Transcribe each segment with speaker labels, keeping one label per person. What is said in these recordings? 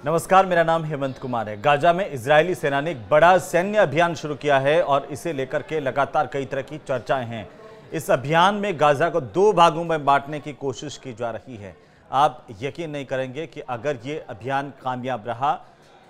Speaker 1: नमस्कार, मेरा नाम हेमंत कुमार है। गाजा में इजरायली सेना ने एक बड़ा सैन्य अभियान शुरू किया है और इसे लेकर के लगातार कई तरह की चर्चाएं हैं। इस अभियान में गाजा को दो भागों में बांटने की कोशिश की जा रही है। आप यकीन नहीं करेंगे कि अगर ये अभियान कामयाब रहा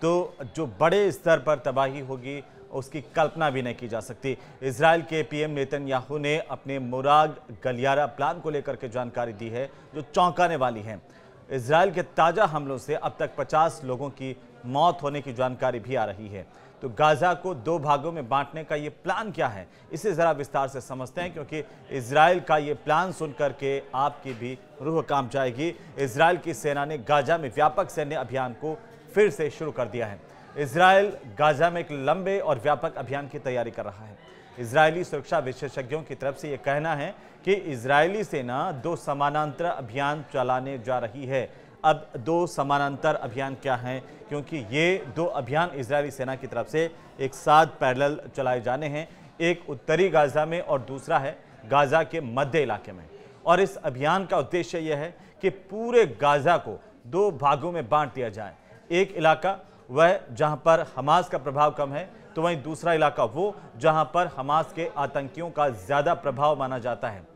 Speaker 1: तो जो बड़े स्तर पर तबाही होगी उसकी कल्पना भी नहीं की जा सकती। इजराइल के पीएम नेतन्याहू ने अपने मोराग गलियारा प्लान को लेकर के जानकारी दी है जो चौंकाने वाली है। इजराइल के ताज़ा हमलों से अब तक 50 लोगों की मौत होने की जानकारी भी आ रही है। तो गाजा को दो भागों में बांटने का ये प्लान क्या है, इसे ज़रा विस्तार से समझते हैं, क्योंकि इजराइल का ये प्लान सुनकर के आपकी भी रूह कांप जाएगी। इजराइल की सेना ने गाजा में व्यापक सैन्य अभियान को फिर से शुरू कर दिया है। इजराइल गाजा में एक लंबे और व्यापक अभियान की तैयारी कर रहा है। इजरायली सुरक्षा विशेषज्ञों की तरफ से यह कहना है कि इजरायली सेना दो समानांतर अभियान चलाने जा रही है। अब दो समानांतर अभियान क्या हैं, क्योंकि ये दो अभियान इजरायली सेना की तरफ से एक साथ पैरेलल चलाए जाने हैं। एक उत्तरी गाजा में और दूसरा है गाजा के मध्य इलाके में। और इस अभियान का उद्देश्य यह है कि पूरे गाजा को दो भागों में बांट दिया जाए। एक इलाका वह जहां पर हमास का प्रभाव कम है, तो वहीं दूसरा इलाका वो जहां पर हमास के आतंकियों का ज्यादा प्रभाव माना जाता है।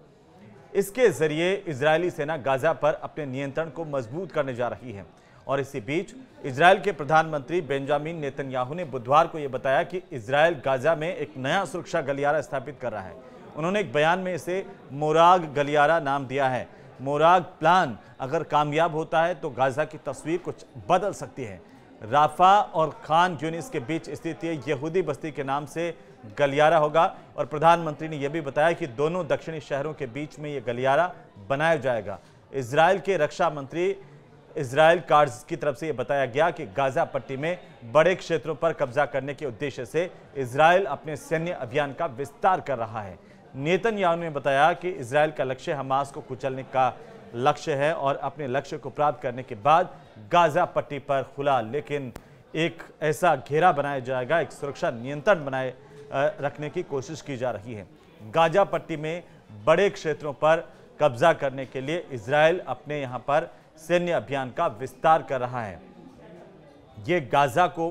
Speaker 1: इसके जरिए इजरायली सेना गाजा पर अपने नियंत्रण को मजबूत करने जा रही है। और इसी बीच इजरायल के प्रधानमंत्री बेंजामिन नेतन्याहू ने बुधवार को यह बताया कि इजरायल गाजा में एक नया सुरक्षा गलियारा स्थापित कर रहा है। उन्होंने एक बयान में इसे मोराग गलियारा नाम दिया है। मोराग प्लान अगर कामयाब होता है तो गाजा की तस्वीर कुछ बदल सकती है। राफा और खान यूनिस के बीच स्थित यहूदी बस्ती के नाम से गलियारा होगा। और प्रधानमंत्री ने यह भी बताया कि दोनों दक्षिणी शहरों के बीच में यह गलियारा बनाया जाएगा। इजरायल के रक्षा मंत्री इजराइल कार्ड्स की तरफ से यह बताया गया कि गाजा पट्टी में बड़े क्षेत्रों पर कब्जा करने के उद्देश्य से इजराइल अपने सैन्य अभियान का विस्तार कर रहा है। नेतन्याहू ने बताया कि इजराइल का लक्ष्य हमास को कुचलने का लक्ष्य है और अपने लक्ष्य को प्राप्त करने के बाद गाजा पट्टी पर खुला लेकिन एक ऐसा घेरा बनाया जाएगा, एक सुरक्षा नियंत्रण बनाए रखने की कोशिश की जा रही है। गाजा पट्टी में बड़े क्षेत्रों पर कब्जा करने के लिए इजराइल अपने यहां पर सैन्य अभियान का विस्तार कर रहा है। ये गाजा को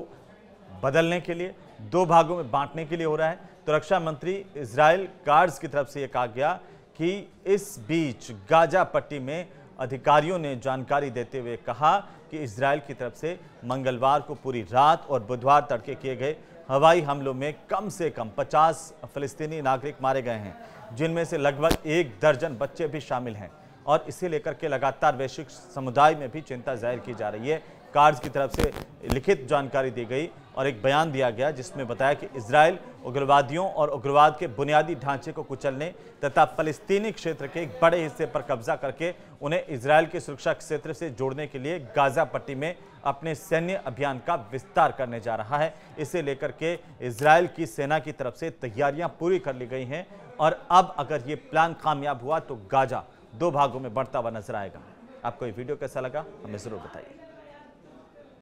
Speaker 1: बदलने के लिए, दो भागों में बांटने के लिए हो रहा है। तो रक्षा मंत्री इजराइल कार्ड्स की तरफ से यह कहा गया कि इस बीच गाजा पट्टी में अधिकारियों ने जानकारी देते हुए कहा कि इजराइल की तरफ से मंगलवार को पूरी रात और बुधवार तड़के किए गए हवाई हमलों में कम से कम 50 फलस्तीनी नागरिक मारे गए हैं, जिनमें से लगभग 1 दर्जन बच्चे भी शामिल हैं। और इसे लेकर के लगातार वैश्विक समुदाय में भी चिंता जाहिर की जा रही है। कार्ड्स की तरफ से लिखित जानकारी दी गई और एक बयान दिया गया जिसमें बताया कि इजराइल उग्रवादियों और उग्रवाद के बुनियादी ढांचे को कुचलने तथा फलस्तीनी क्षेत्र के एक बड़े हिस्से पर कब्जा करके उन्हें इजराइल के सुरक्षा क्षेत्र से जोड़ने के लिए गाजा पट्टी में अपने सैन्य अभियान का विस्तार करने जा रहा है। इसे लेकर के इजराइल की सेना की तरफ से तैयारियां पूरी कर ली गई हैं और अब अगर ये प्लान कामयाब हुआ तो गाजा दो भागों में बढ़ता हुआ नजर आएगा। आपको ये वीडियो कैसा लगा हमें जरूर बताइए।